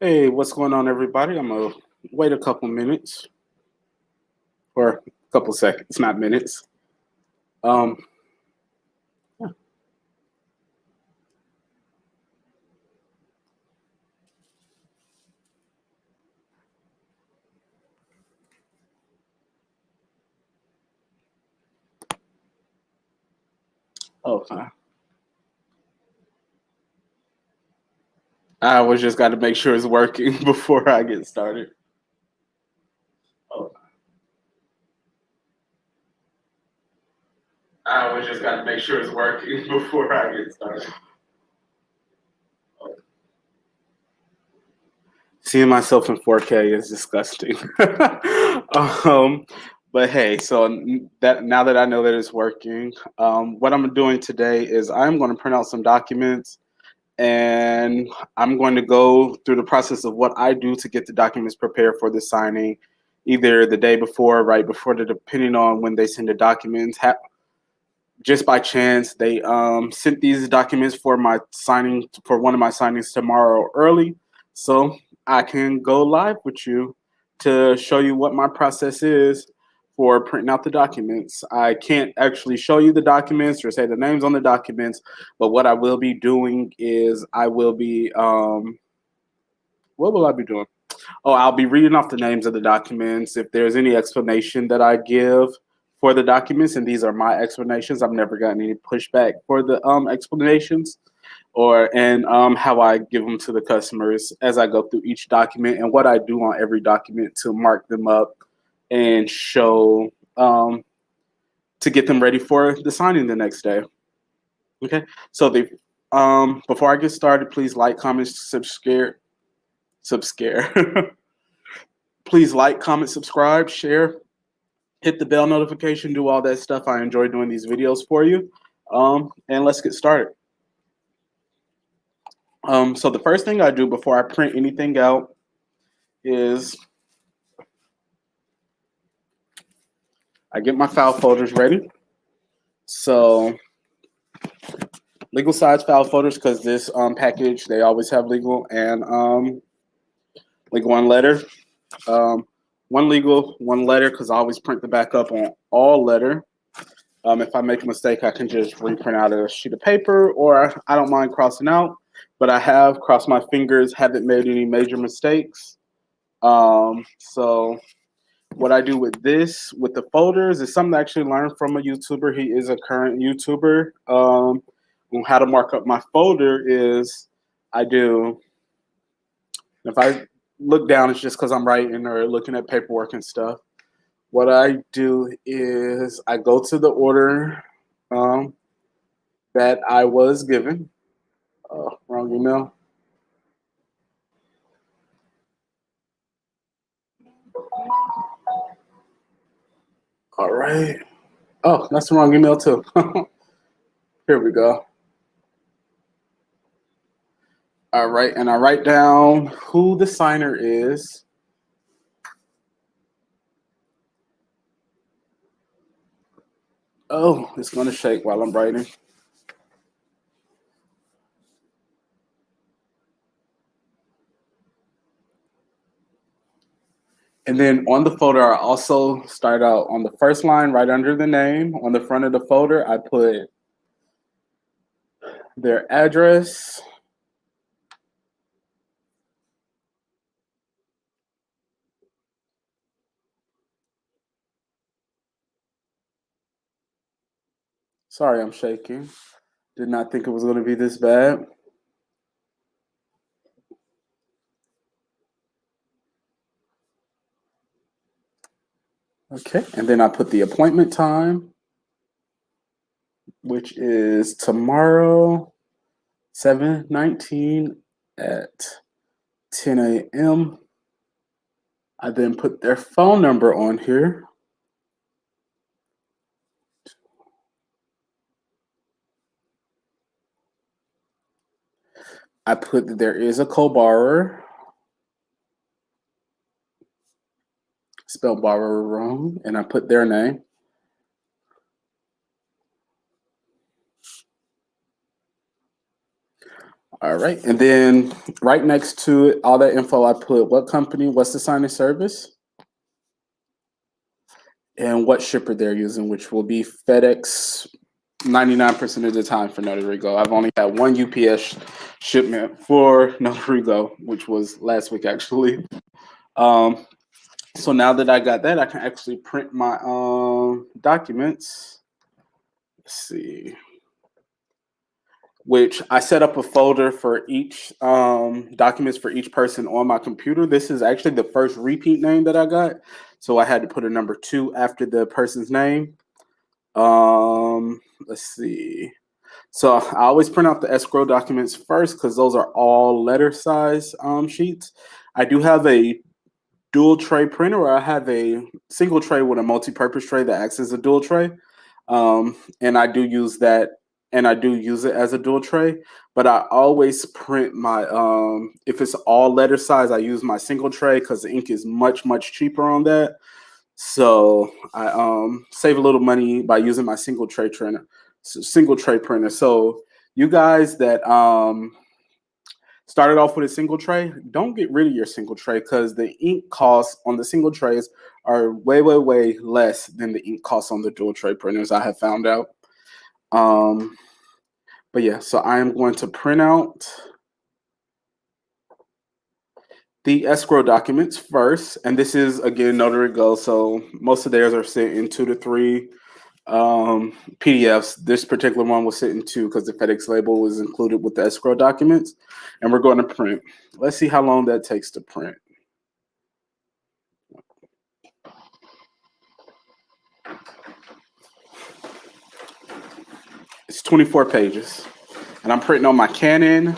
Hey, what's going on, everybody? I'm gonna wait a couple minutes or a couple seconds, not minutes. Um, yeah. Okay. I was just got to make sure it's working before I get started. Oh, I was just got to make sure it's working before I get started. Seeing myself in 4K is disgusting. um, but hey, so that now that I know that it's working, what I'm doing today is I'm going to print out some documents and I'm going to go through the process of what I do to get the documents prepared for the signing, either the day before, right before, depending on when they send the documents. Just by chance, they sent these documents for my signing for one of my signings tomorrow early, so I can go live with you to show you what my process is for printing out the documents. I can't actually show you the documents or say the names on the documents, but what I will be doing is I will be what will I be doing? Oh, I'll be reading off the names of the documents. If there's any explanation that I give for the documents, and these are my explanations, I've never gotten any pushback for the explanations or and how I give them to the customers as I go through each document and what I do on every document to mark them up and show to get them ready for the signing the next day. Okay, so the before I get started, please like, comment, subscribe. Please like, comment, subscribe, share, hit the bell notification, do all that stuff. I enjoy doing these videos for you. And let's get started. So the first thing I do before I print anything out is I get my file folders ready. So legal size file folders, because this package, they always have legal and legal and letter. One legal, one letter, because I always print the back up on all letter. If I make a mistake, I can just reprint out a sheet of paper, or I don't mind crossing out, but I have crossed my fingers, haven't made any major mistakes. So what I do with this, with the folders, is something I actually learned from a YouTuber. He is a current YouTuber. On how to mark up my folder is I do, if I look down, it's just because I'm writing or looking at paperwork and stuff. What I do is I go to the order that I was given. Wrong email. All right. Oh, that's the wrong email too. Here we go. All right, and I write down who the signer is. Oh, it's going to shake while I'm writing. And then on the folder, I also start out on the first line right under the name. On the front of the folder, I put their address. Sorry, I'm shaking. Did not think it was going to be this bad. Okay, and then I put the appointment time, which is tomorrow, 7/19 at 10 a.m. I then put their phone number on here. I put that there is a co-borrower, spelled borrower wrong, and I put their name. All right. And then right next to it, all that info I put what company, what's the signing service, and what shipper they're using, which will be FedEx 99% of the time for Notary Go. I've only had one UPS shipment for Notary Go, which was last week actually. Um, so now that I got that, I can actually print my documents. Let's see. Which I set up a folder for each documents for each person on my computer. This is actually the first repeat name that I got. So I had to put a number 2 after the person's name. Let's see. So I always print out the escrow documents first because those are all letter size sheets. I do have a dual tray printer, or I have a single tray with a multi-purpose tray that acts as a dual tray. And I do use that, and I do use it as a dual tray. But I always print my if it's all letter size, I use my single tray because the ink is much cheaper on that. So I save a little money by using my single tray printer. So you guys that started off with a single tray, don't get rid of your single tray because the ink costs on the single trays are way less than the ink costs on the dual tray printers, I have found out. But yeah, so I am going to print out the escrow documents first, and this is again Notary Go, so most of theirs are sent in 2 to 3 PDFs. This particular one was sent in 2 because the FedEx label was included with the escrow documents, and we're going to print. Let's see how long that takes to print. It's 24 pages, and I'm printing on my Canon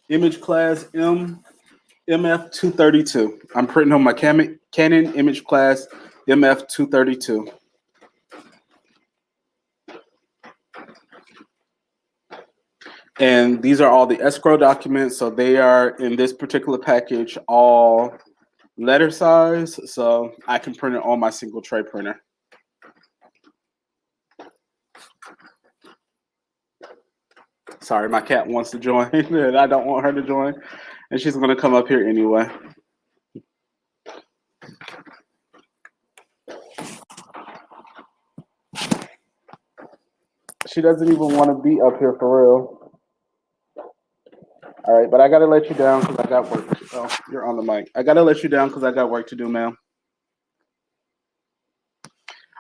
image class MF232. I'm printing on my Canon image class MF232. And these are all the escrow documents. So they are in this particular package, all letter size. So I can print it on my single tray printer. Sorry, my cat wants to join, and I don't want her to join. And she's going to come up here anyway. She doesn't even want to be up here for real. All right, but I got to let you down because I got work. Oh, you're on the mic. I got to let you down because I got work to do, ma'am.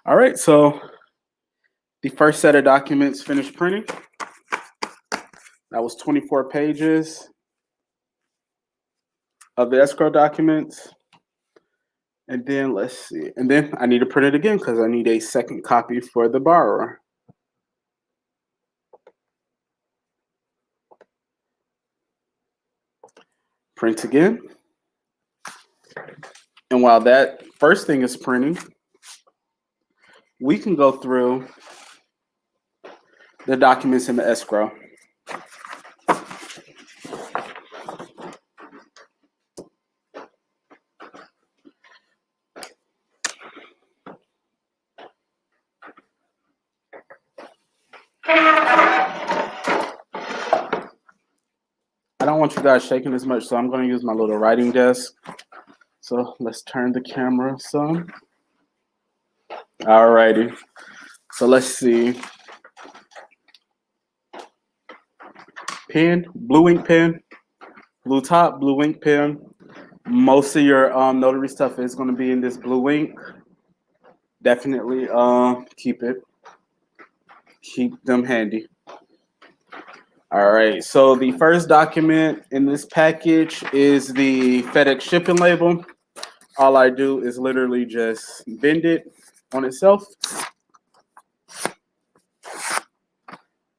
All right, so the first set of documents finished printing. That was 24 pages of the escrow documents. And then let's see. And then I need to print it again because I need a second copy for the borrower. Print again. And while that first thing is printing, we can go through the documents in the escrow. I don't want you guys shaking as much, so I'm going to use my little writing desk. So let's turn the camera some. All righty. So let's see. Pen, blue ink pen, blue top, blue ink pen. Most of your notary stuff is going to be in this blue ink. Definitely keep it. Keep them handy. All right, so the first document in this package is the FedEx shipping label. All I do is literally just bend it on itself,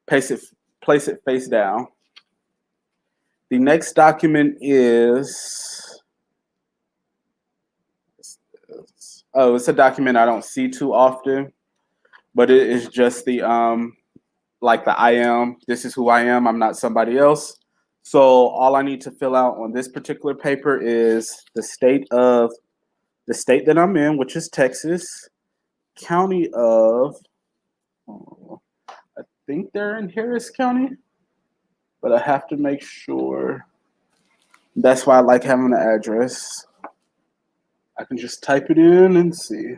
place it face down. The next document is, it's a document I don't see too often, but it is just the like the I am, this is who I am, I'm not somebody else. So all I need to fill out on this particular paper is the state that I'm in, which is Texas, county of, I think they're in Harris County. but I have to make sure. That's why I like having the address. I can just type it in and see.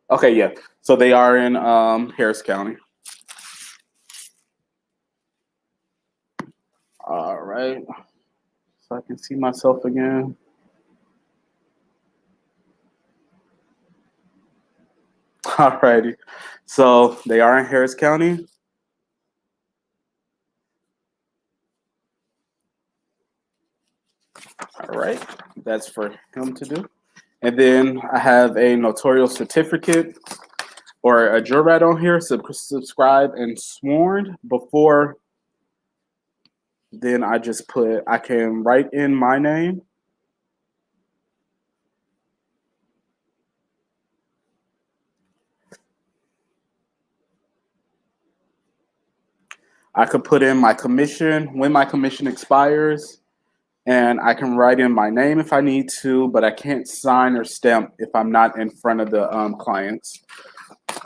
Okay, yeah. So they are in Harris County. All right. So I can see myself again. All righty. So they are in Harris County. All right. That's for him to do. And then I have a notarial certificate or a jurat on here, subscribed and sworn before. Then I just put, I can write in my name. I could put in my commission, when my commission expires, and I can write in my name if I need to, but I can't sign or stamp if I'm not in front of the clients.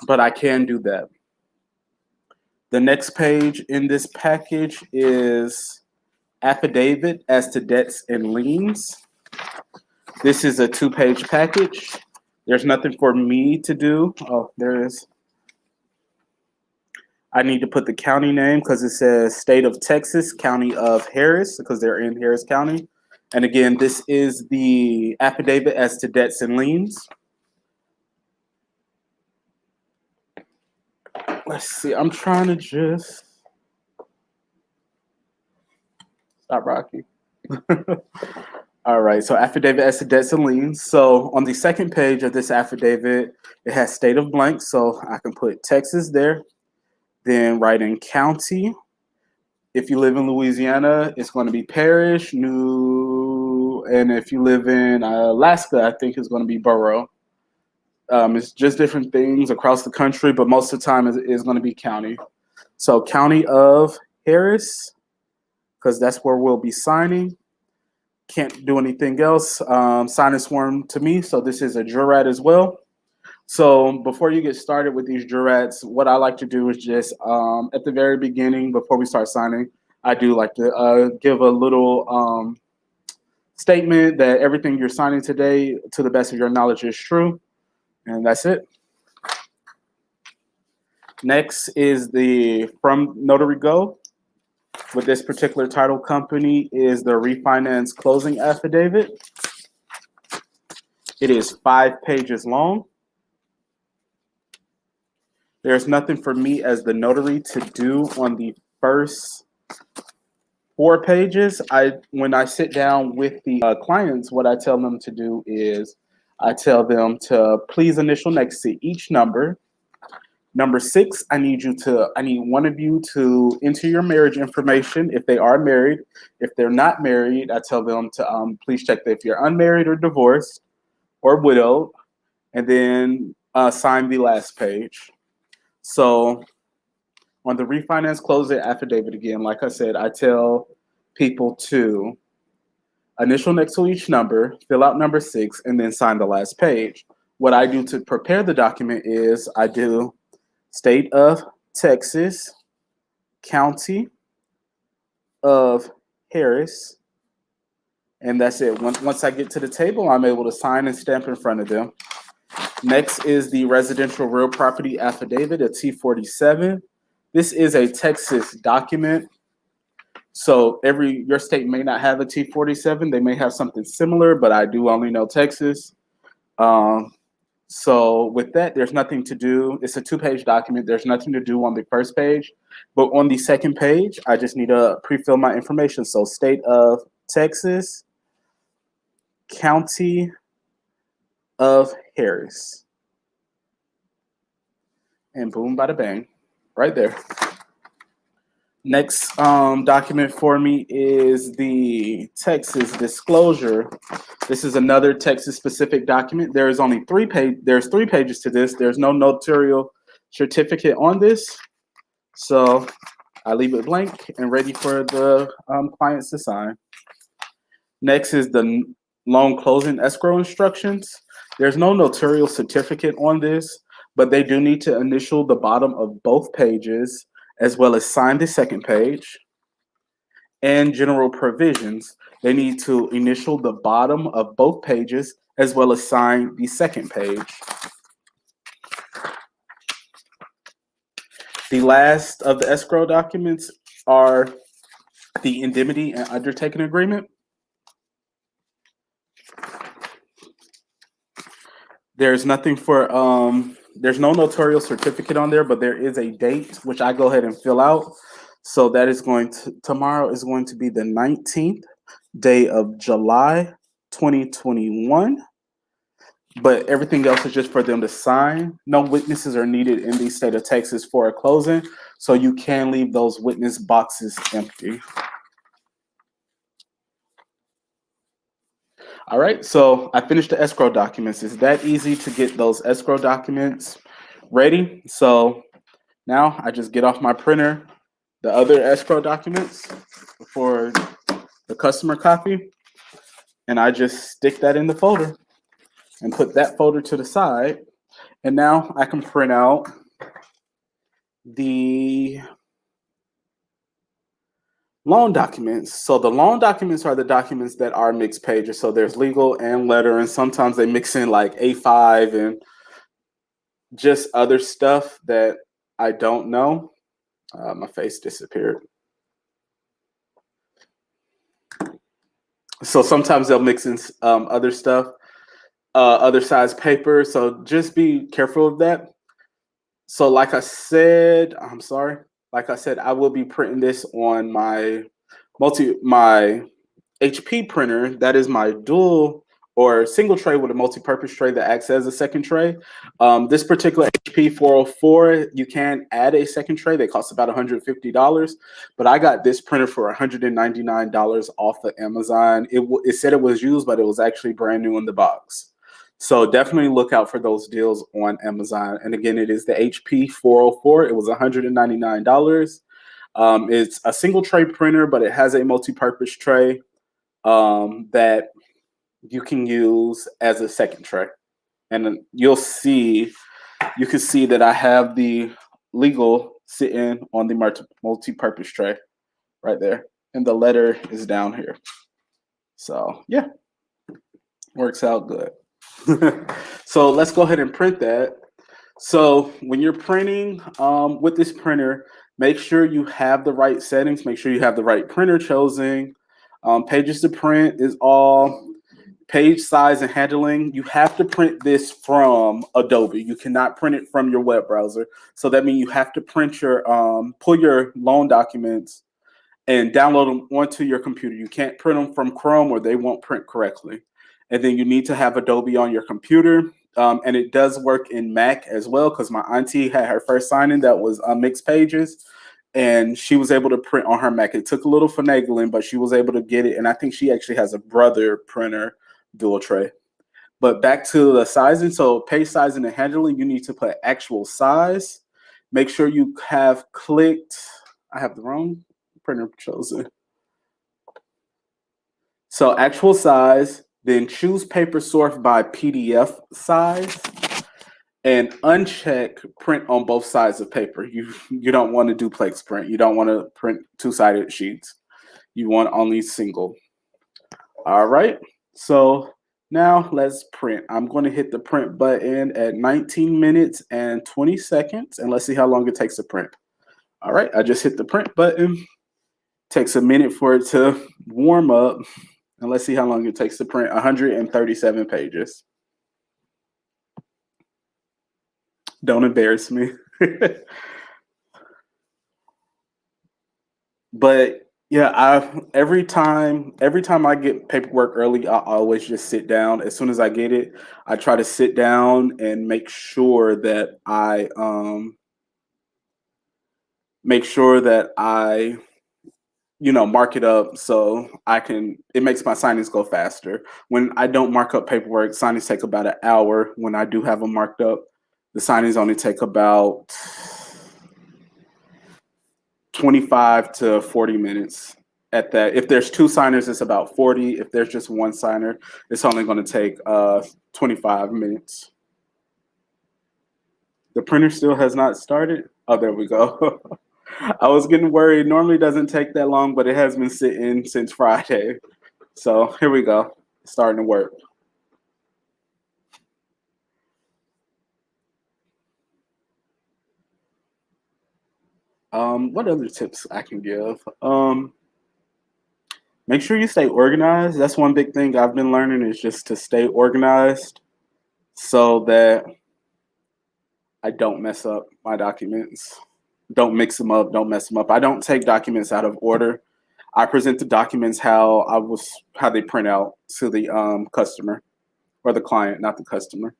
But I can do that. The next page in this package is affidavit as to debts and liens. This is a 2-page package. There's nothing for me to do. Oh, there is. I need to put the county name because it says state of Texas, county of Harris, because they're in Harris County. And again, this is the affidavit as to debts and liens. Let's see. I'm trying to just stop rocking. All right. So affidavit as to debts and liens. So on the second page of this affidavit, it has state of blank. So I can put Texas there. Then write in county. If you live in Louisiana, it's going to be parish, new, and if you live in Alaska, I think it's going to be borough. It's just different things across the country, but most of the time it's going to be county. So county of Harris, because that's where we'll be signing. Can't do anything else. Sign and sworn to me, so this is a jurat as well. So before you get started with these jurats, what I like to do is just at the very beginning, before we start signing, I do like to give a little statement that everything you're signing today, to the best of your knowledge, is true. And that's it. Next is the From Notary Go. With this particular title company is the refinance closing affidavit. It is 5 pages long. There's nothing for me as the notary to do on the first 4 pages. When I sit down with the clients, what I tell them to do is I tell them to please initial next to each number. Number 6, I need one of you to enter your marriage information if they are married. If they're not married, I tell them to please check that if you're unmarried or divorced or widowed, and then sign the last page. So on the refinance closing affidavit, again, like I said, I tell people to initial next to each number, fill out number 6, and then sign the last page. What I do to prepare the document is I do state of Texas, county of Harris, and that's it. Once I get to the table, I'm able to sign and stamp in front of them. Next is the residential real property affidavit, a T-47. This is a Texas document. So your state may not have a T-47. They may have something similar, but I do only know Texas. So with that, there's nothing to do. It's a 2-page document. There's nothing to do on the first page. But on the second page, I just need to pre-fill my information. So state of Texas, county of Harris. And boom, bada bang, right there. Next document for me is the Texas disclosure. This is another Texas specific document. There is only there's 3 pages to this. There's no notarial certificate on this. So I leave it blank and ready for the clients to sign. Next is the loan closing escrow instructions. There's no notarial certificate on this, but they do need to initial the bottom of both pages as well as sign the second page. And general provisions, they need to initial the bottom of both pages as well as sign the second page. The last of the escrow documents are the indemnity and undertaking agreement. There's nothing for there's no notarial certificate on there, but there is a date which I go ahead and fill out. So that is tomorrow is going to be the 19th day of July 2021. But everything else is just for them to sign. No witnesses are needed in the state of Texas for a closing, so you can leave those witness boxes empty. All right, so I finished the escrow documents. It's that easy to get those escrow documents ready. So now I just get off my printer the other escrow documents for the customer copy, and I just stick that in the folder and put that folder to the side. And now I can print out the loan documents. So the loan documents are the documents that are mixed pages. So there's legal and letter, and sometimes they mix in like A5 and just other stuff that I don't know. My face disappeared. So sometimes they'll mix in other stuff, other size paper. So just be careful of that. So like I said, I will be printing this on my HP printer. That is my dual or single tray with a multi-purpose tray that acts as a second tray. This particular HP 404, you can add a second tray. They cost about $150, but I got this printer for $199 off of Amazon. It said it was used, but it was actually brand new in the box. So definitely look out for those deals on Amazon. And again, it is the HP 404. It was $199. It's a single tray printer, but it has a multi-purpose tray that you can use as a second tray. And you can see that I have the legal sitting on the multi-purpose tray right there. And the letter is down here. So yeah, works out good. So let's go ahead and print that. So when you're printing with this printer, make sure you have the right settings. Make sure you have the right printer chosen. Pages to print is all. Page size and handling. You have to print this from Adobe. You cannot print it from your web browser. So that means you have to print pull your loan documents and download them onto your computer. You can't print them from Chrome or they won't print correctly. And then you need to have Adobe on your computer. And it does work in Mac as well, because my auntie had her first signing that was mixed pages, and she was able to print on her Mac. It took a little finagling, but she was able to get it. And I think she actually has a brother printer dual tray. But back to the sizing. So page sizing and handling, you need to put actual size. Make sure you have clicked. I have the wrong printer chosen. So actual size, then choose paper sort by PDF size, and uncheck print on both sides of paper. You don't want to duplex print. You don't want to print two-sided sheets. You want only single. All right. So now let's print. I'm going to hit the print button at 19 minutes and 20 seconds, and let's see how long it takes to print. All right. I just hit the print button. Takes a minute for it to warm up. And let's see how long it takes to print 137 pages. Don't embarrass me. But yeah, every time I get paperwork early, I always just sit down. As soon as I get it, I try to sit down and make sure that I make sure that I, mark it up so it makes my signings go faster. When I don't mark up paperwork, signings take about an hour. When I do have them marked up, the signings only take about 25 to 40 minutes at that. If there's two signers, it's about 40. If there's just one signer, it's only going to take 25 minutes. The printer still has not started. Oh, there we go. I was getting worried. Normally it doesn't take that long, but it has been sitting since Friday. So here we go. It's starting to work. What other tips I can give? Make sure you stay organized. That's one big thing I've been learning is just to stay organized so that I don't mess up my documents. Don't mix them up. Don't mess them up. I don't take documents out of order. I present the documents how they print out to the customer or the client, not the customer.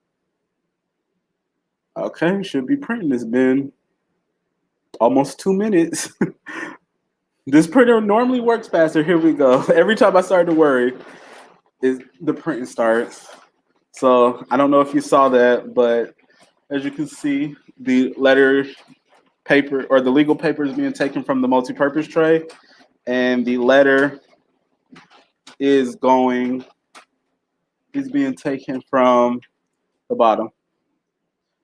Okay, should be printing. It's been almost 2 minutes. This printer normally works faster. Here we go. Every time I start to worry, the printing starts. So I don't know if you saw that, but as you can see, the letter paper or the legal paper is being taken from the multi-purpose tray, and the letter is being taken from the bottom.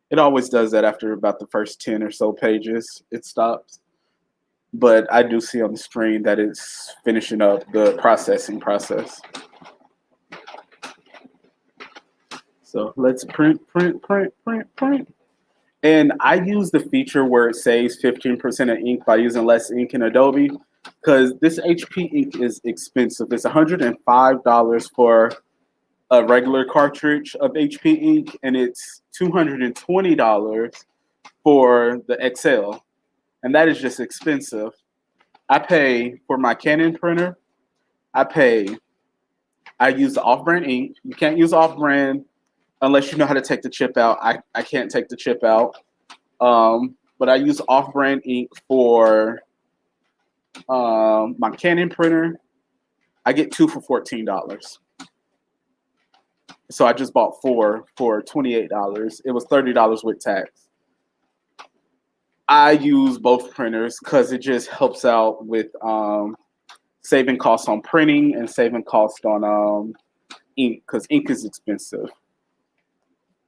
It always does that after about the first 10 or so pages. It stops. But I do see on the screen that it's finishing up the processing process. So let's print. And I use the feature where it saves 15% of ink by using less ink in Adobe because this HP ink is expensive. It's $105 for a regular cartridge of HP ink, and it's $220 for the XL. And that is just expensive. I pay for my Canon printer. I use the off-brand ink. You can't use off-brand unless you know how to take the chip out. I can't take the chip out. But I use off-brand ink for my Canon printer. I get 2 for $14. So I just bought 4 for $28. It was $30 with tax. I use both printers because it just helps out with saving costs on printing and saving costs on ink because ink is expensive.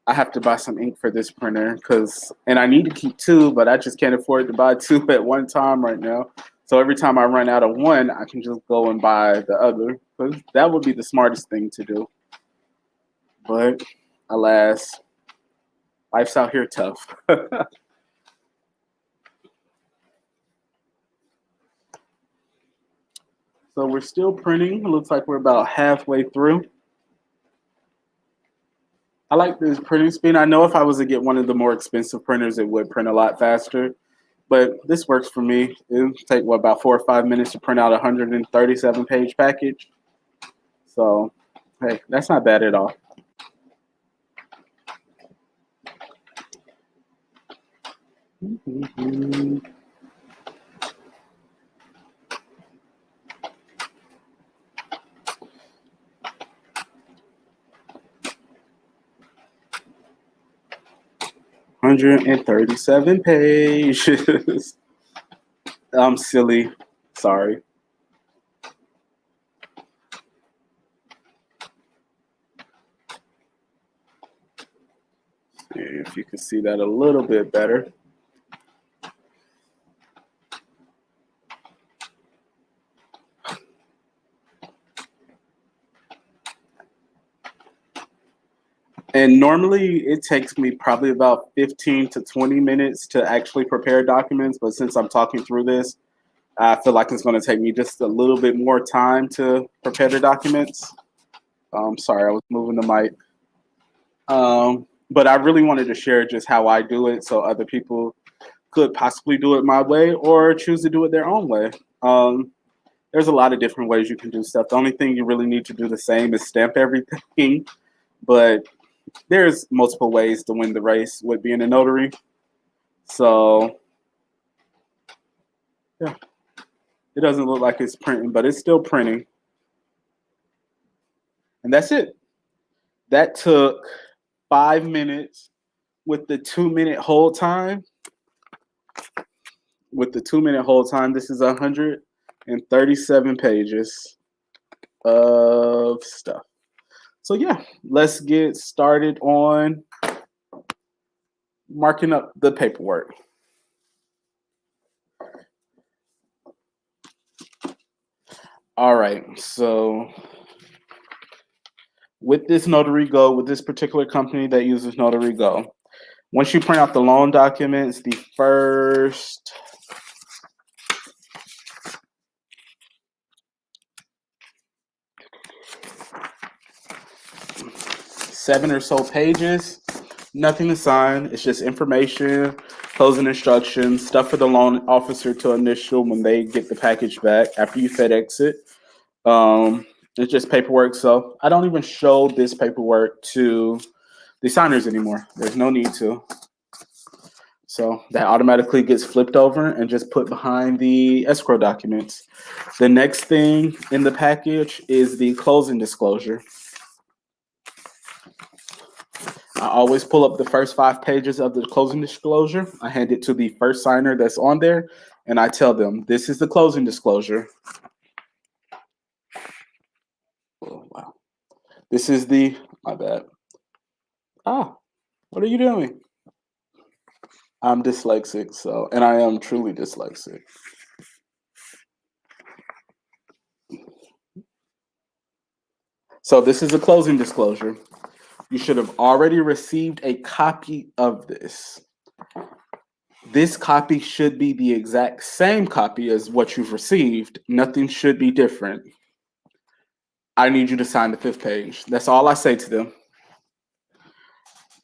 I have to buy some ink for this printer and I need to keep 2, but I just can't afford to buy 2 at one time right now. So every time I run out of one, I can just go and buy the other because that would be the smartest thing to do. But alas, life's out here tough. So we're still printing. It looks like we're about halfway through. I like this printing speed. I know if I was to get one of the more expensive printers, it would print a lot faster. But this works for me. It'll take, about 4 or 5 minutes to print out a 137-page package. So, hey, that's not bad at all. $137 pages. I'm silly. Sorry. See if you can see that a little bit better. And normally it takes me probably about 15 to 20 minutes to actually prepare documents. But since I'm talking through this, I feel like it's going to take me just a little bit more time to prepare the documents. Sorry, I was moving the mic. But I really wanted to share just how I do it so other people could possibly do it my way or choose to do it their own way. There's a lot of different ways you can do stuff. The only thing you really need to do the same is stamp everything. But there's multiple ways to win the race with being a notary. So Yeah, it doesn't look like it's printing, but it's still printing. And that's it. That took 5 minutes with the 2-minute hold time. With the 2-minute hold time, this is 137 pages of stuff. So yeah, let's get started on marking up the paperwork. All right, so with this Notary Go, with this particular company that uses Notary Go, once you print out the loan documents, the first 7 or so pages, nothing to sign. It's just information, closing instructions, stuff for the loan officer to initial when they get the package back after you FedEx it. It's just paperwork. So I don't even show this paperwork to the signers anymore. There's no need to. So that automatically gets flipped over and just put behind the escrow documents. The next thing in the package is the closing disclosure. I always pull up the first 5 pages of the closing disclosure. I hand it to the first signer that's on there, and I tell them, this is the closing disclosure. Oh, wow. This is the, my bad. What are you doing? I'm dyslexic, and I am truly dyslexic. So this is a closing disclosure. You should have already received a copy of this. This copy should be the exact same copy as what you've received. Nothing should be different. I need you to sign the 5th page. That's all I say to them.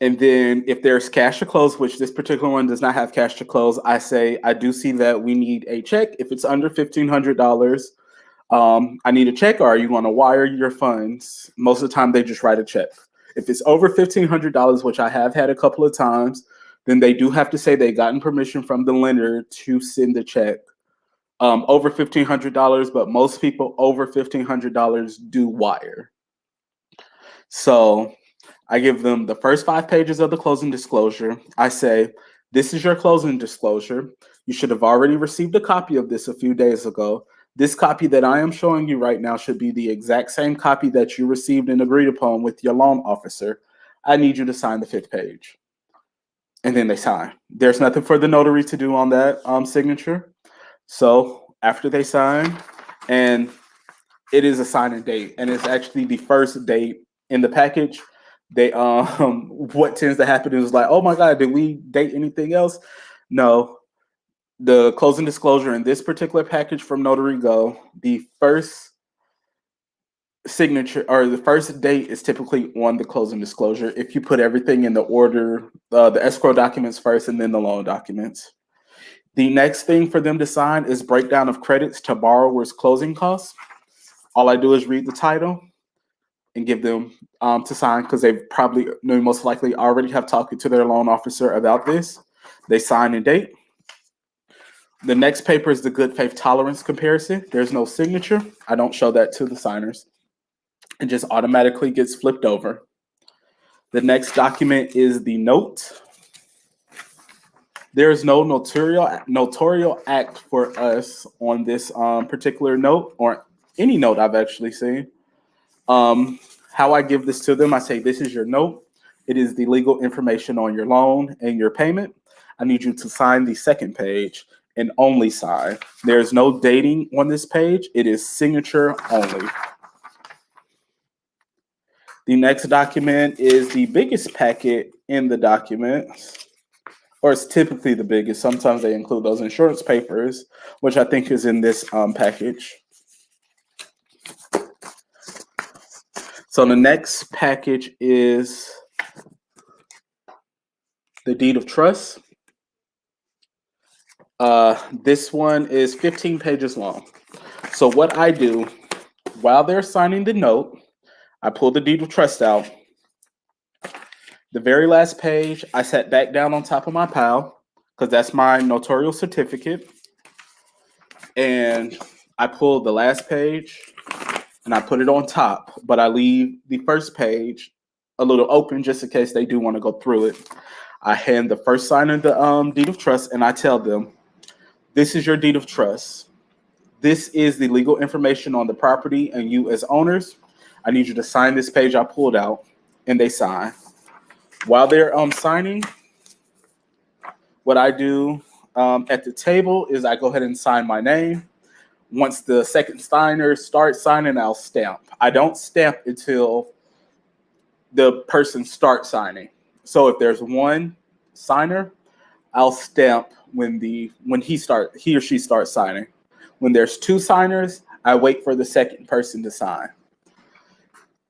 And then if there's cash to close, which this particular one does not have cash to close, I say, I do see that we need a check. If it's under $1,500, I need a check, or are you going to wire your funds? Most of the time, they just write a check. If it's over $1,500, which I have had a couple of times, then they do have to say they've gotten permission from the lender to send the check. Over $1,500, but most people over $1,500 do wire. So I give them the first 5 pages of the closing disclosure. I say, this is your closing disclosure. You should have already received a copy of this a few days ago. This copy that I am showing you right now should be the exact same copy that you received and agreed upon with your loan officer. I need you to sign the 5th page. And then they sign. There's nothing for the notary to do on that signature. So after they sign, and it is a signing date, and it's actually the first date in the package. They what tends to happen is like, oh my God, did we date anything else? No. The closing disclosure in this particular package from Notary Go, the first signature or the first date is typically on the closing disclosure if you put everything in the order, the escrow documents first and then the loan documents. The next thing for them to sign is breakdown of credits to borrower's closing costs. All I do is read the title and give them to sign, because they probably most likely already have talked to their loan officer about this. They sign and date. The next paper is the good faith tolerance comparison. There's no signature. I don't show that to the signers. It just automatically gets flipped over. The next document is the note. There is no notarial act for us on this particular note, or any note I've actually seen. How I give this to them, I say, this is your note. It is the legal information on your loan and your payment. I need you to sign the 2nd page and only sign. There's no dating on this page. It is signature only. The next document is the biggest packet in the document, or it's typically the biggest. Sometimes they include those insurance papers, which I think is in this package. So the next package is the deed of trust. This one is 15 pages long. So what I do, while they're signing the note, I pull the deed of trust out. The very last page, I sat back down on top of my pile, because that's my notarial certificate. and I pull the last page and I put it on top, but I leave the first page a little open just in case they do want to go through it. I hand the first signer the deed of trust, and I tell them, this is your deed of trust. This is the legal information on the property and you as owners. I need you to sign this page I pulled out, and they sign. While they're signing, what I do at the table is I go ahead and sign my name. Once the second signer starts signing, I'll stamp. I don't stamp until the person starts signing. So if there's one signer, I'll stamp when he or she starts signing. When there's two signers, I wait for the second person to sign.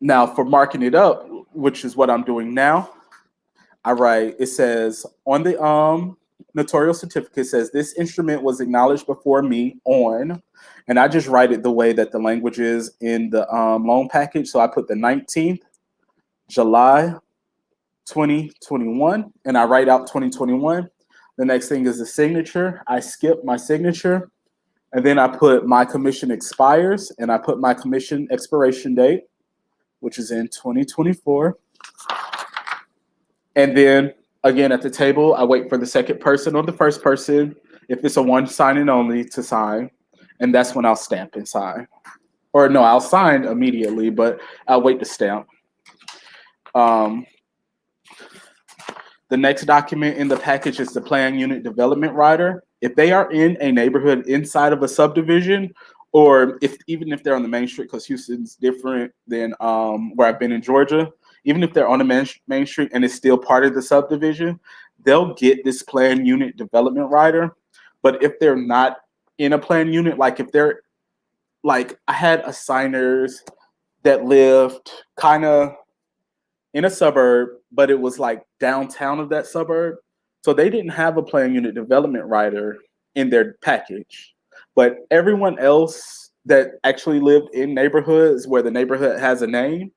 Now, for marking it up, which is what I'm doing now, I write, it says on the notarial certificate, says this instrument was acknowledged before me on, and I just write it the way that the language is in the loan package. So I put the 19th, July 2021, and I write out 2021. The next thing is the signature. I skip my signature, and then I put my commission expires, and I put my commission expiration date, which is in 2024. And then again at the table, I wait for the second person or the first person, if it's a one signing only, to sign. And that's when I'll stamp and sign. Or no, I'll sign immediately, but I'll wait to stamp. The next document in the package is the plan unit development rider. If they are in a neighborhood inside of a subdivision, or even if they're on the main street, because Houston's different than where I've been in Georgia, even if they're on the main street and it's still part of the subdivision, they'll get this plan unit development rider. But if they're not in a plan unit, like if they're, like I had assigners that lived kind of in a suburb, but it was like downtown of that suburb. So they didn't have a plan unit development rider in their package. But everyone else that actually lived in neighborhoods where the neighborhood has a name,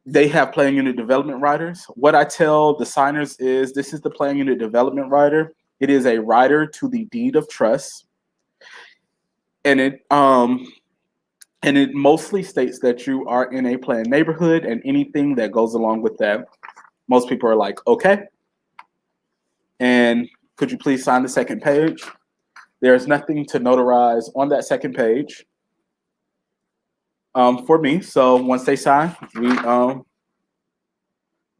they have plan unit development riders. What I tell the signers is, this is the plan unit development rider. It is a rider to the deed of trust. And it mostly states that you are in a planned neighborhood and anything that goes along with that. Most people are like, okay. And could you please sign the second page? There's nothing to notarize on that second page for me. So once they sign, we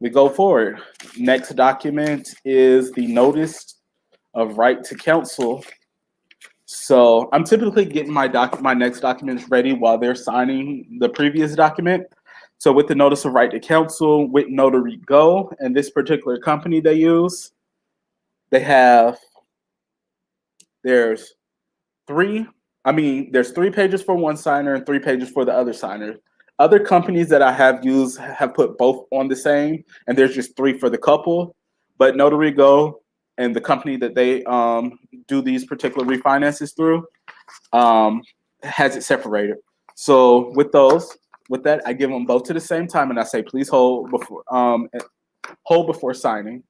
go forward. Next document is the notice of right to counsel. So I'm typically getting my next documents ready while they're signing the previous document. So with the notice of right to counsel with Notary Go, and this particular company they use, there's three pages for one signer and 3 pages for the other signer. Other companies that I have used have put both on the same, and there's just 3 for the couple. But Notary Go and the company that they do these particular refinances through has it separated. So with that, I give them both to the same time, and I say, please hold before signing.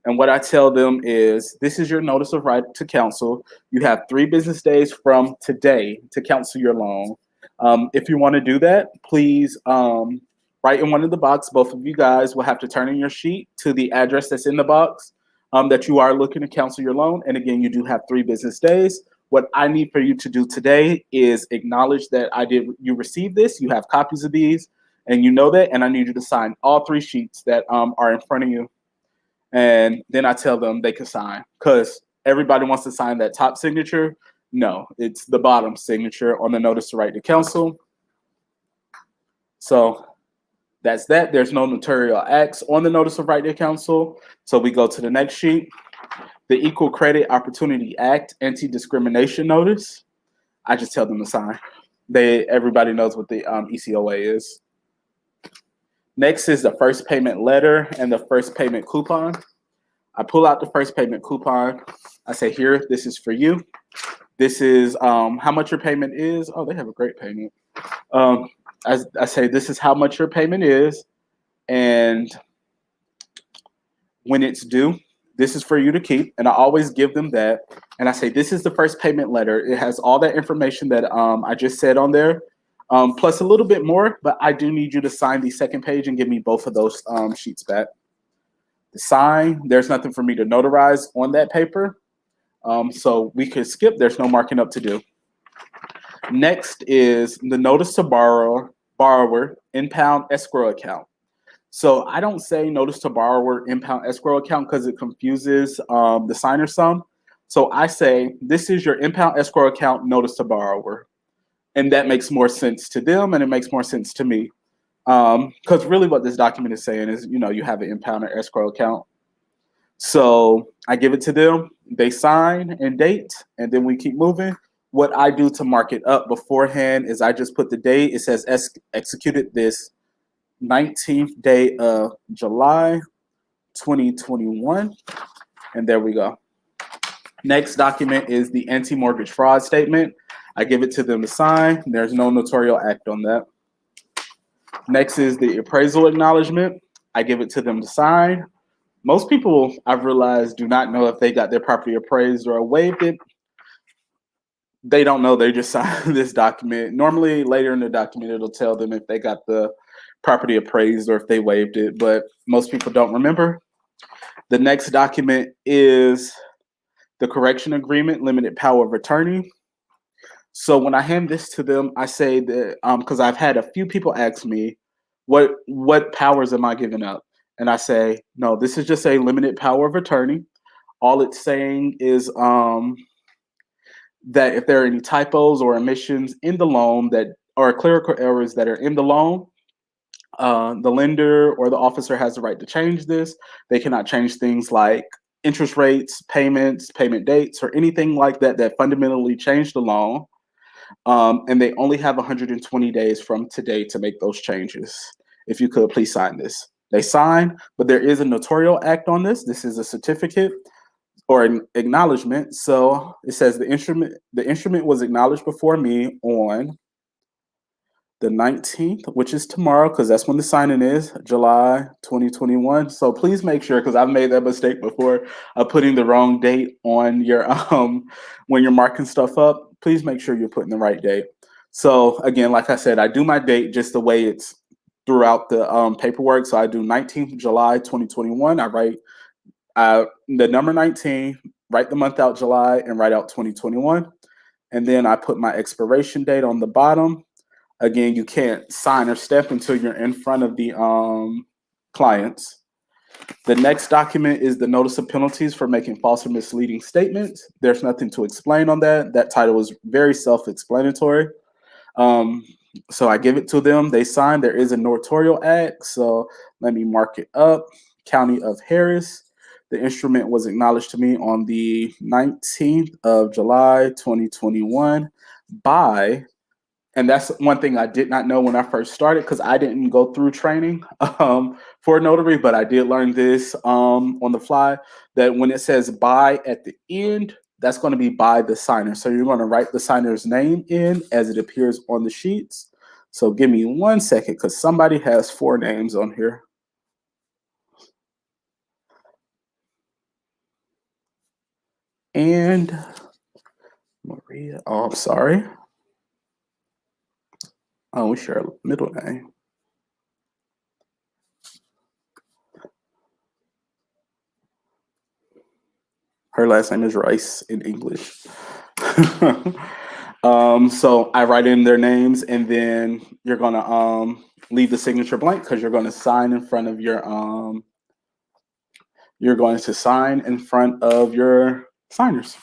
And what I tell them is, this is your notice of right to counsel. You have 3 business days from today to counsel your loan. If you want to do that, please write in one of the box. Both of you guys will have to turn in your sheet to the address that's in the box that you are looking to counsel your loan. And again, you do have 3 business days. What I need for you to do today is acknowledge that you received this. You have copies of these, and you know that. And I need you to sign all 3 sheets that are in front of you. And then I tell them they can sign, because everybody wants to sign that top signature. No, it's the bottom signature on the notice of right to counsel. So that's that. There's no notarial acts on the notice of right to counsel. So we go to the next sheet. The Equal Credit Opportunity Act Anti-Discrimination Notice. I just tell them to sign. Everybody knows what the ECOA is. Next is the first payment letter and the first payment coupon. I pull out the first payment coupon. I say, here, this is for you. This is how much your payment is. Oh, they have a great payment. I say, this is how much your payment is and when it's due. This is for you to keep. And I always give them that. And I say, this is the first payment letter. It has all that information that I just said on there, plus a little bit more. But I do need you to sign the second page and give me both of those sheets back. The sign, there's nothing for me to notarize on that paper. So we could skip. There's no marking up to do. Next is the notice to borrower impound escrow account. So I don't say notice to borrower impound escrow account because it confuses the signer some. So I say this is your impound escrow account notice to borrower, and that makes more sense to them and it makes more sense to me. Because really what this document is saying is, you have an impound or escrow account. So I give it to them, they sign and date, and then we keep moving. What I do to mark it up beforehand is I just put the date. It says executed this 19th day of July, 2021. And there we go. Next document is the anti-mortgage fraud statement. I give it to them to sign. There's no notarial act on that. Next is the appraisal acknowledgement. I give it to them to sign. Most people, I've realized, do not know if they got their property appraised or waived it. They don't know. They just sign this document. Normally, later in the document, it'll tell them if they got the property appraised or if they waived it, but most people don't remember. The next document is the correction agreement, limited power of attorney. So when I hand this to them, I say that, because I've had a few people ask me, what powers am I giving up? And I say, no, this is just a limited power of attorney. All it's saying is that if there are any typos or omissions in the loan that are clerical errors that are in the loan, the lender or the officer has the right to change this. They cannot change things like interest rates, payments, payment dates, or anything like that that fundamentally change the loan. And they only have 120 days from today to make those changes. If you could, please sign this. They sign, but there is a notarial act on this. This is a certificate or an acknowledgement. So it says the instrument was acknowledged before me on the 19th, which is tomorrow, because that's when the signing is, July 2021. So please make sure, because I've made that mistake before of putting the wrong date on your when you're marking stuff up. Please make sure you're putting the right date. So again, like I said, I do my date just the way it's throughout the paperwork. So I do 19th July 2021. I write the number 19, write the month out July, and write out 2021. And then I put my expiration date on the bottom. Again, you can't sign or step until you're in front of the clients. The next document is the notice of penalties for making false or misleading statements. There's nothing to explain on that. That title is very self-explanatory. So I give it to them. They sign. There is a notarial act. So let me mark it up. County of Harris. The instrument was acknowledged to me on the 19th of July, 2021 by, and that's one thing I did not know when I first started because I didn't go through training for a notary, but I did learn this on the fly, that when it says by at the end, that's going to be by the signer. So you're going to write the signer's name in as it appears on the sheets. So give me 1 second because somebody has 4 names on here. And Maria, oh, I'm sorry. Oh, we share a middle name. Her last name is Rice in English. So I write in their names, and then you're gonna leave the signature blank because you're going to sign in front of your signers.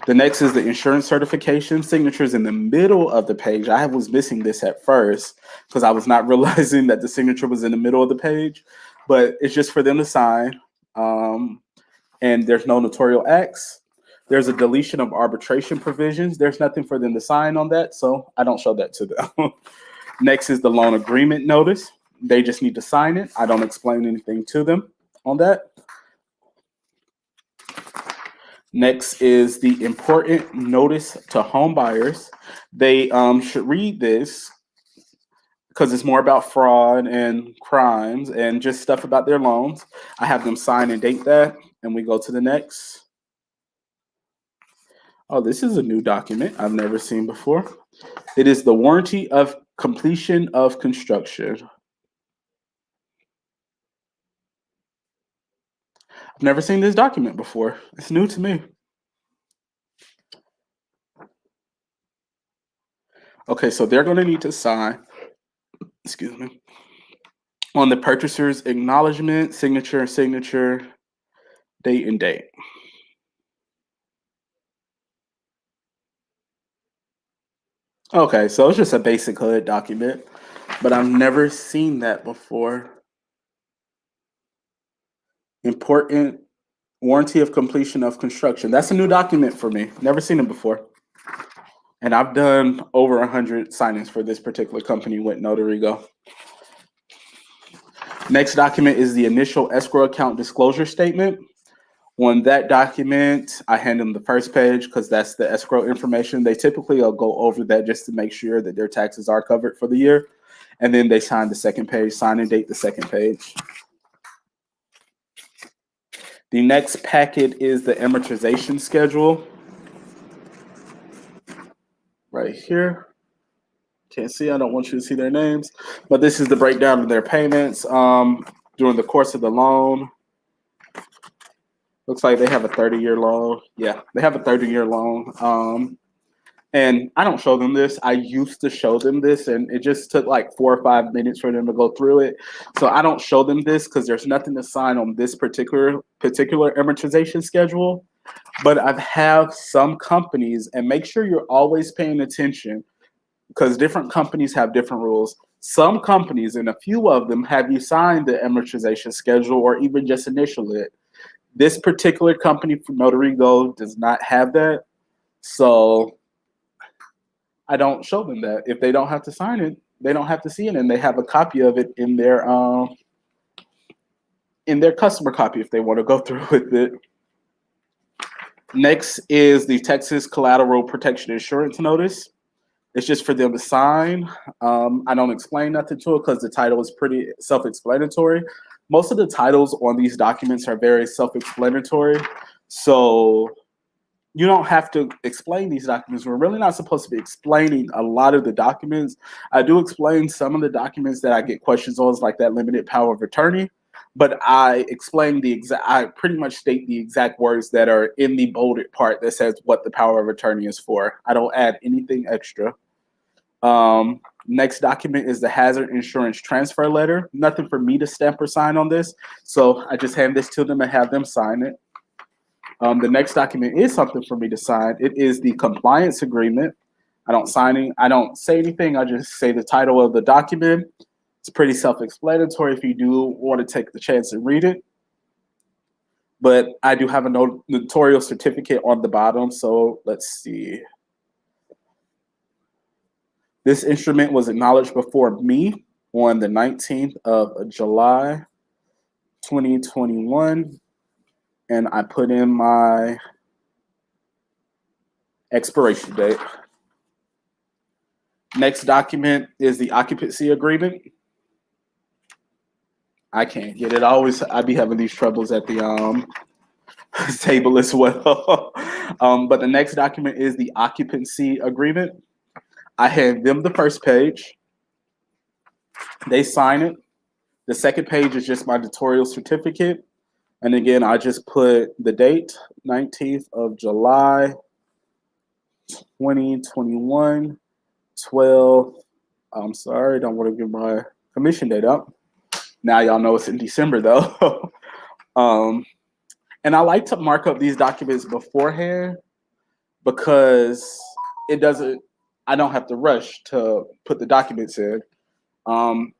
The next is the insurance certification. Signatures in the middle of the page. I was missing this at first because I was not realizing that the signature was in the middle of the page, but it's just for them to sign. And there's no notarial acts. There's a deletion of arbitration provisions. There's nothing for them to sign on that, so I don't show that to them. Next is the loan agreement notice. They just need to sign it. I don't explain anything to them on that. Next is the important notice to home buyers. They should read this because it's more about fraud and crimes and just stuff about their loans. I have them sign and date that. and we go to the next. Oh, this is a new document I've never seen before. It is the warranty of completion of construction. I've never seen this document before. It's new to me. Okay, so they're going to need to sign, excuse me, on the purchaser's acknowledgement, signature, date, and date. Okay, so it's just a basic HUD document, but I've never seen that before. Important warranty of completion of construction. That's a new document for me. Never seen it before. And I've done over 100 signings for this particular company with Notary Go. Next document is the initial escrow account disclosure statement. On that document, I hand them the first page because that's the escrow information. They typically will go over that just to make sure that their taxes are covered for the year. And then they sign the second page, sign and date the second page. The next packet is the amortization schedule. Right here. Can't see, I don't want you to see their names, but this is the breakdown of their payments during the course of the loan. Looks like they have a 30-year loan. Yeah, they have a 30-year loan. And I don't show them this. I used to show them this, and it just took like 4 or 5 minutes for them to go through it. So I don't show them this because there's nothing to sign on this particular amortization schedule. But I have some companies, and make sure you're always paying attention because different companies have different rules. Some companies, and a few of them, have you sign the amortization schedule or even just initial it. This particular company from Notary Go does not have that. So I don't show them that. If they don't have to sign it, they don't have to see it, and they have a copy of it in their customer copy if they want to go through with it. Next is the Texas Collateral Protection Insurance Notice. It's just for them to sign. I don't explain nothing to it because the title is pretty self-explanatory. Most of the titles on these documents are very self-explanatory. So you don't have to explain these documents. We're really not supposed to be explaining a lot of the documents. I do explain some of the documents that I get questions on, like that limited power of attorney, but I explain I pretty much state the exact words that are in the bolded part that says what the power of attorney is for. I don't add anything extra. Next document is the hazard insurance transfer letter. Nothing for me to stamp or sign on this. So I just hand this to them and have them sign it. The next document is something for me to sign. It is the compliance agreement. I don't say anything. I just say the title of the document. It's pretty self-explanatory if you do want to take the chance and read it. But I do have a notarial certificate on the bottom. So let's see. This instrument was acknowledged before me on the 19th of July, 2021. And I put in my expiration date. Next document is the occupancy agreement. I can't get it. I be having these troubles at the table as well. But the next document is the occupancy agreement. I hand them the first page. They sign it. The second page is just my notarial certificate. And again, I just put the date, 19th of July, 2021, 12. I'm sorry, don't want to give my commission date up. Now y'all know it's in December though. And I like to mark up these documents beforehand because I don't have to rush to put the documents in.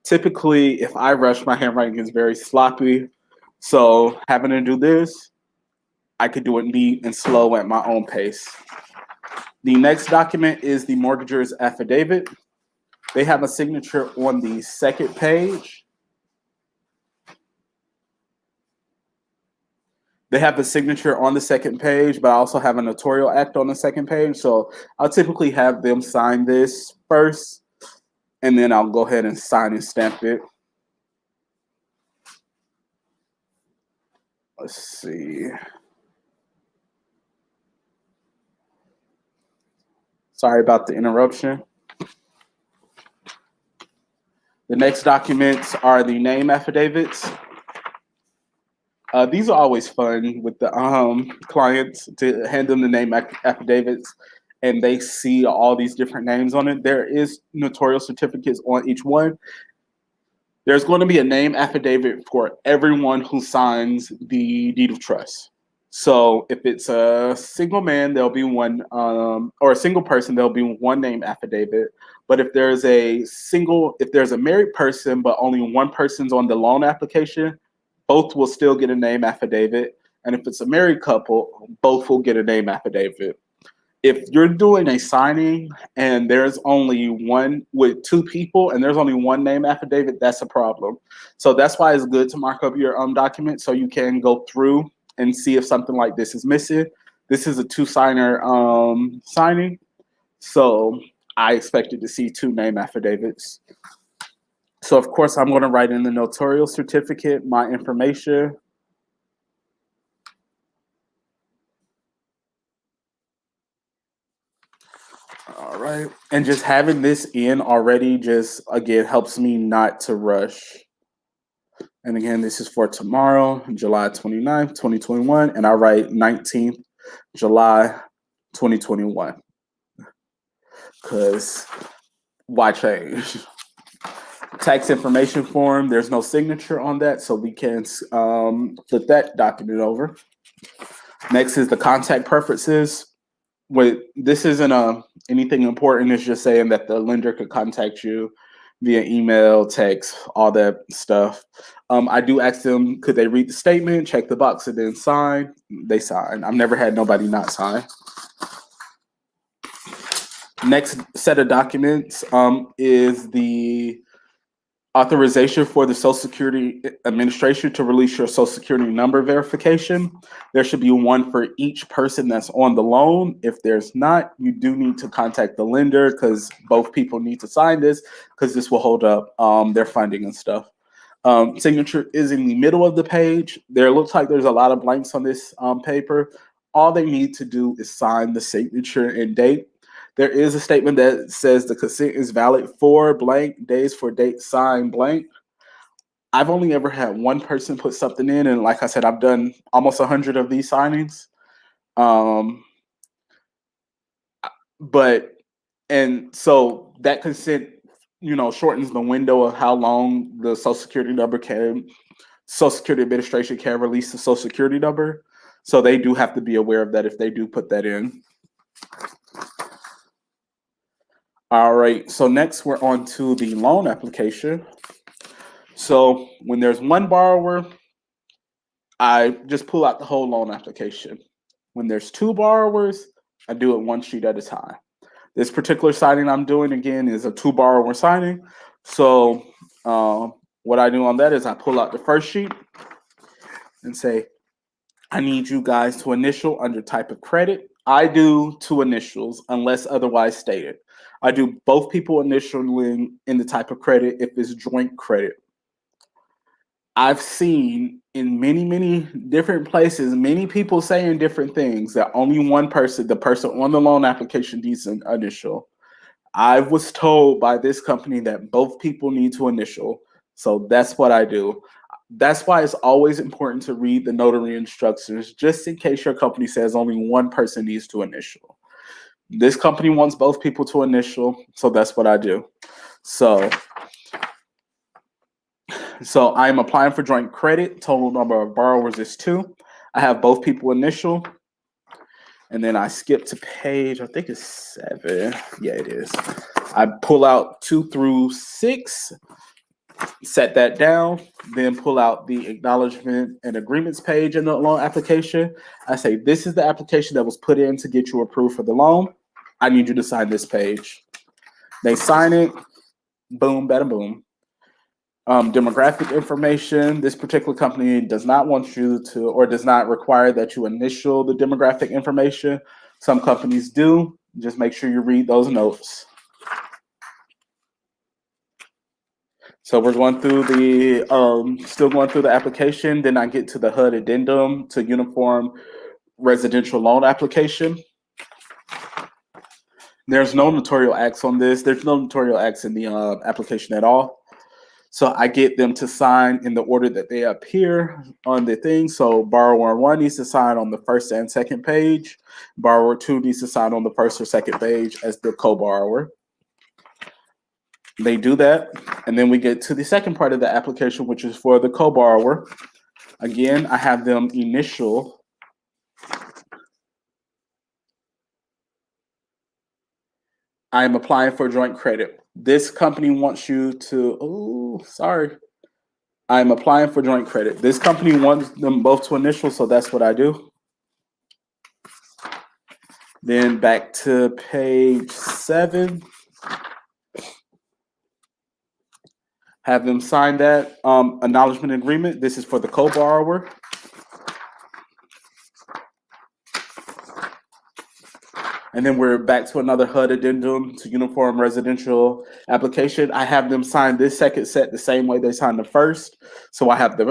Typically, if I rush, my handwriting is very sloppy. So having to do this, I could do it neat and slow at my own pace. The next document is the mortgager's affidavit. They have a signature on the second page. They have a signature on the second page, but I also have a notarial act on the second page. So I'll typically have them sign this first, and then I'll go ahead and sign and stamp it. Let's see. Sorry about the interruption. The next documents are the name affidavits. These are always fun with the clients to hand them the name affidavits, and they see all these different names on it. There is notarial certificates on each one. There's going to be a name affidavit for everyone who signs the deed of trust. So if it's a single man, there'll be one, or a single person, there'll be one name affidavit. But if there's a married person, but only one person's on the loan application, both will still get a name affidavit. And if it's a married couple, both will get a name affidavit. If you're doing a signing and there's only one with two people and there's only one name affidavit, that's a problem. So that's why it's good to mark up your document so you can go through and see if something like this is missing. This is a two-signer signing, so I expected to see two name affidavits. So of course I'm going to write in the notarial certificate my information. All right. And just having this in already just, again, helps me not to rush. And again, this is for tomorrow, July 29th, 2021. And I write 19th, July, 2021. Because why change? Tax information form, there's no signature on that, so we can flip that document over. Next is the contact preferences. This isn't anything important. It's just saying that the lender could contact you via email, text, all that stuff. I do ask them, could they read the statement, check the box, and then sign? They sign. I've never had nobody not sign. Next set of documents is the authorization for the Social Security Administration to release your Social Security number verification. There should be one for each person that's on the loan. If there's not, you do need to contact the lender because both people need to sign this because this will hold up their funding and stuff. Signature is in the middle of the page. There looks like there's a lot of blanks on this paper. All they need to do is sign the signature and date. There is a statement that says the consent is valid for blank, days for date, sign blank. I've only ever had one person put something in, and like I said, I've done almost 100 of these signings. And so that consent, shortens the window of how long the Social Security Administration can release the Social Security number. So they do have to be aware of that if they do put that in. All right, so next we're on to the loan application. So when there's one borrower, I just pull out the whole loan application. When there's two borrowers, I do it one sheet at a time. This particular signing I'm doing, again, is a two borrower signing. So what I do on that is I pull out the first sheet and say, I need you guys to initial under type of credit. I do two initials unless otherwise stated. I do both people initialing in the type of credit if it's joint credit. I've seen in many, many different places, many people saying different things that only one person, the person on the loan application, needs an initial. I was told by this company that both people need to initial. So that's what I do. That's why it's always important to read the notary instructions, just in case your company says only one person needs to initial. This company wants both people to initial, so that's what I do. So I'm applying for joint credit. Total number of borrowers is 2. I have both people initial. And then I skip to page, I think it's 7. Yeah, it is. I pull out 2 through 6, set that down, then pull out the acknowledgement and agreements page in the loan application. I say, this is the application that was put in to get you approved for the loan. I need you to sign this page. They sign it, boom, bada boom. Demographic information. This particular company does not want you to, or does not require that you initial the demographic information. Some companies do. Just make sure you read those notes. So we're going through the still going through the application. Then I get to the HUD addendum to uniform residential loan application. There's no notarial acts on this. There's no notarial acts in the application at all. So I get them to sign in the order that they appear on the thing. So borrower 1 needs to sign on the first and second page. Borrower 2 needs to sign on the first or second page as the co-borrower. They do that, and then we get to the second part of the application, which is for the co-borrower. Again, I have them initial. I am applying for joint credit. This company wants you to, I'm applying for joint credit. This company wants them both to initial, so that's what I do. Then back to page 7. Have them sign that acknowledgement agreement. This is for the co-borrower. And then we're back to another HUD addendum to uniform residential application. I have them sign this second set the same way they signed the first. So I have the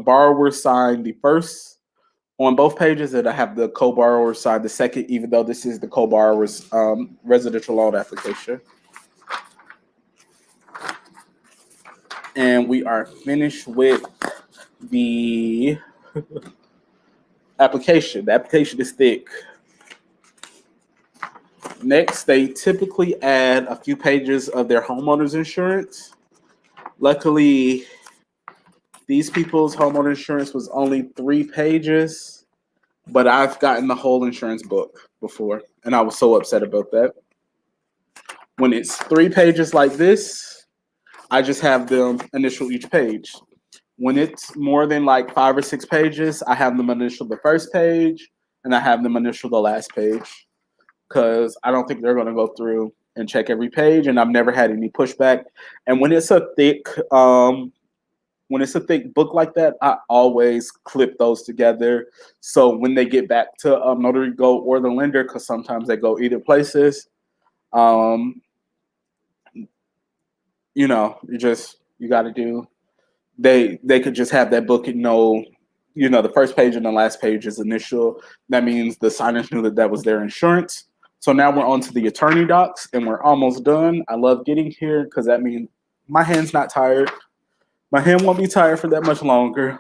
borrower sign the first on both pages, and I have the co-borrower sign the second, even though this is the co-borrower's residential loan application. And we are finished with the application. The application is thick. Next, they typically add a few pages of their homeowner's insurance. Luckily, these people's homeowner insurance was only 3 pages, but I've gotten the whole insurance book before, and I was so upset about that. When it's 3 pages like this, I just have them initial each page. When it's more than like 5 or 6 pages, I have them initial the first page, and I have them initial the last page, because I don't think they're going to go through and check every page, and I've never had any pushback. And when it's a thick book like that, I always clip those together. So when they get back to Notary Go or the lender, because sometimes they go either places, you got to do. They could just have that book and know, the first page and the last page is initial. That means the signers knew that was their insurance. So now we're on to the attorney docs, and we're almost done. I love getting here because that means my hand's not tired. My hand won't be tired for that much longer.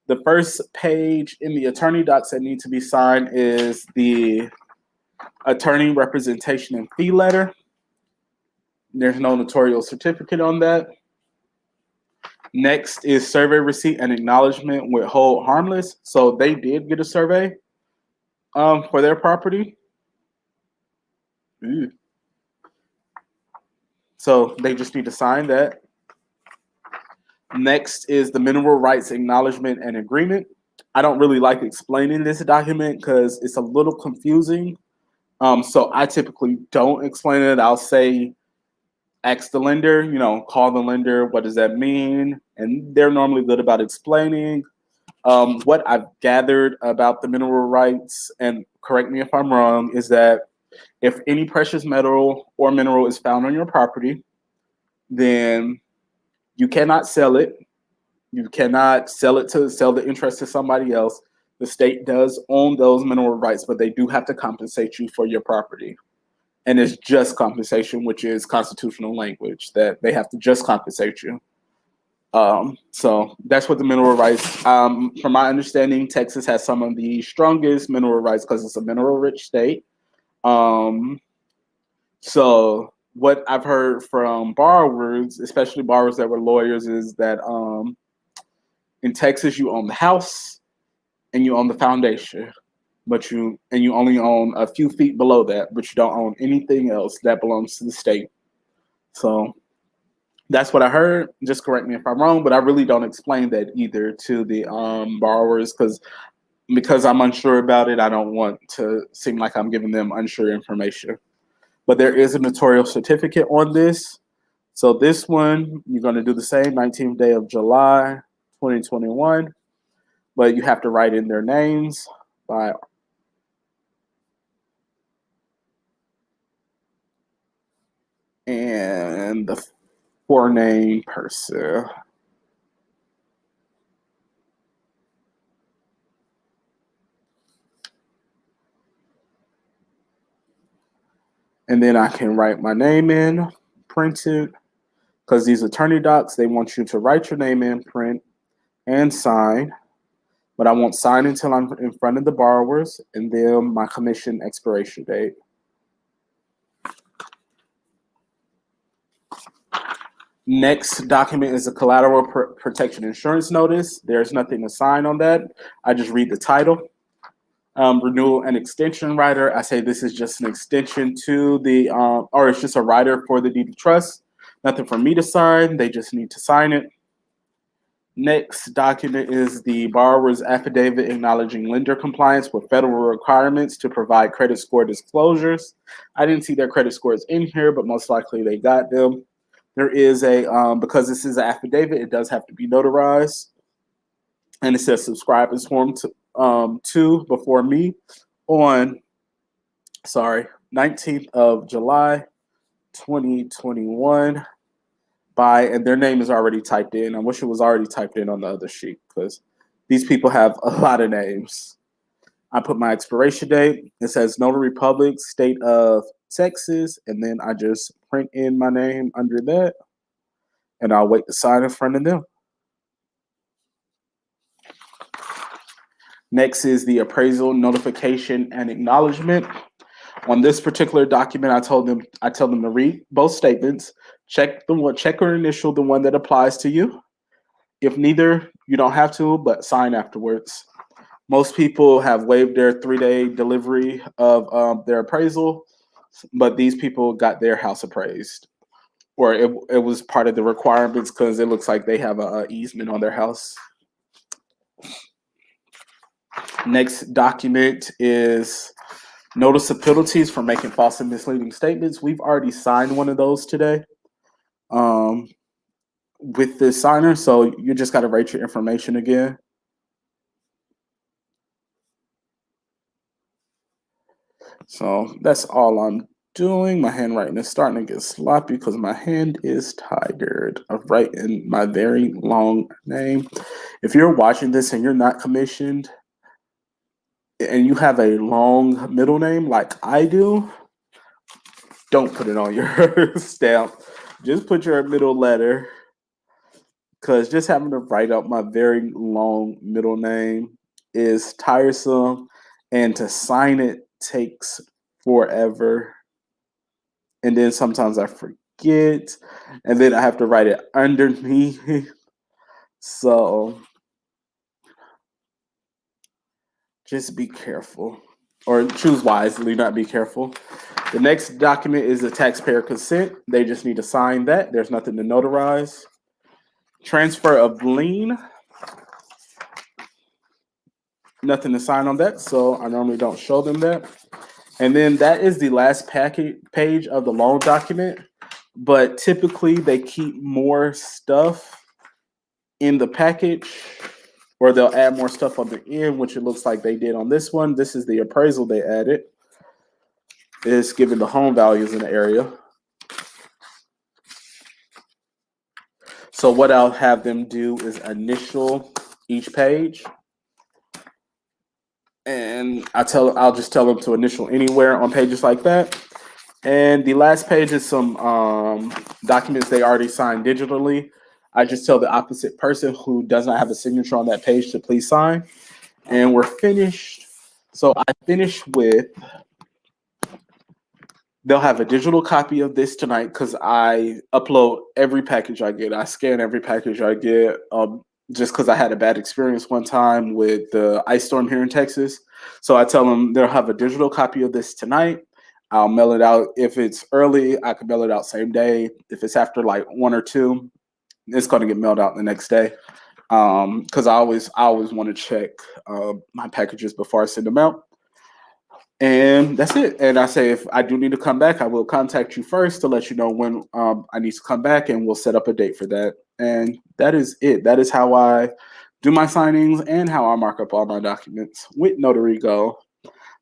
The first page in the attorney docs that need to be signed is the attorney representation and fee letter. There's no notarial certificate on that. Next is survey receipt and acknowledgement with hold harmless. So they did get a survey for their property. Ooh. So they just need to sign that. Next is the mineral rights acknowledgement and agreement. I don't really like explaining this document because it's a little confusing. So I typically don't explain it. I'll say, ask the lender, call the lender. What does that mean? And they're normally good about explaining. What I've gathered about the mineral rights, and correct me if I'm wrong, is that if any precious metal or mineral is found on your property, then you cannot sell it. You cannot sell the interest to somebody else. The state does own those mineral rights, but they do have to compensate you for your property. And it's just compensation, which is constitutional language, that they have to just compensate you. So that's what the mineral rights, from my understanding, Texas has some of the strongest mineral rights because it's a mineral rich state. So what I've heard from borrowers, especially borrowers that were lawyers, is that in Texas you own the house and you own the foundation, but you only own a few feet below that, but you don't own anything else that belongs to the state. So that's what I heard. Just correct me if I'm wrong, but I really don't explain that either to the borrowers because I'm unsure about it. I don't want to seem like I'm giving them unsure information. But there is a notarial certificate on this. So this one, you're going to do the same, 19th day of July, 2021. But you have to write in their names by and the poor name person. And then I can write my name in, print it, because these attorney docs, they want you to write your name in, print, and sign. But I won't sign until I'm in front of the borrowers and then my commission expiration date. Next document is a collateral protection insurance notice. There's nothing to sign on that. I just read the title. Renewal and extension rider. I say this is just an extension to the, or it's just a rider for the deed of trust. Nothing for me to sign. They just need to sign it. Next document is the borrower's affidavit acknowledging lender compliance with federal requirements to provide credit score disclosures. I didn't see their credit scores in here, but most likely they got them. There is a, because this is an affidavit, it does have to be notarized. And it says subscribe as form to before me on, 19th of July, 2021 by, and their name is already typed in. I wish it was already typed in on the other sheet because these people have a lot of names. I put my expiration date. It says Notary Public, State of Texas, and then I just print in my name under that, and I'll wait to sign in front of them. Next is the appraisal notification and acknowledgement. On this particular document, I tell them to read both statements, check or initial the one that applies to you. If neither, you don't have to, but sign afterwards. Most people have waived their 3-day delivery of their appraisal, but these people got their house appraised, or it was part of the requirements because it looks like they have an easement on their house. Next document is notice of penalties for making false and misleading statements. We've already signed one of those today with the signer, so you just got to write your information again. So that's all I'm doing. My handwriting is starting to get sloppy because my hand is tired of writing my very long name. If you're watching this and you're not commissioned and you have a long middle name like I do, don't put it on your stamp. Just put your middle letter, because just having to write out my very long middle name is tiresome, and to sign it takes forever. And then sometimes I forget, and then I have to write it underneath. So just be careful, or choose wisely, not be careful. The next document is the taxpayer consent. They just need to sign that. There's nothing to notarize. Transfer of lien. Nothing to sign on that, so I normally don't show them that. And then that is the last page of the loan document, but typically they keep more stuff in the package, or they'll add more stuff on the end, which it looks like they did on this one. This is the appraisal they added. It's given the home values in the area. So what I'll have them do is initial each page. And I'll just tell them to initial anywhere on pages like that. And the last page is some documents they already signed digitally. I just tell the opposite person who does not have a signature on that page to please sign. And we're finished. So I finished with, they'll have a digital copy of this tonight because I upload every package I get. I scan every package I get. Just because I had a bad experience one time with the ice storm here in Texas. So I tell them they'll have a digital copy of this tonight. I'll mail it out. If it's early, I can mail it out same day. If it's after like 1 or 2, it's going to get mailed out the next day. Because I always want to check my packages before I send them out. And that's it. And I say, if I do need to come back, I will contact you first to let you know when I need to come back, and we'll set up a date for that. And that is it. That is how I do my signings and how I mark up all my documents with Notary Go.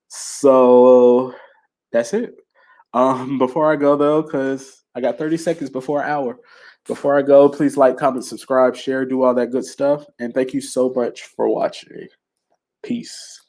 So that's it. Before I go though, because I got 30 seconds before an hour. Before I go, please like, comment, subscribe, share, do all that good stuff. And thank you so much for watching. Peace.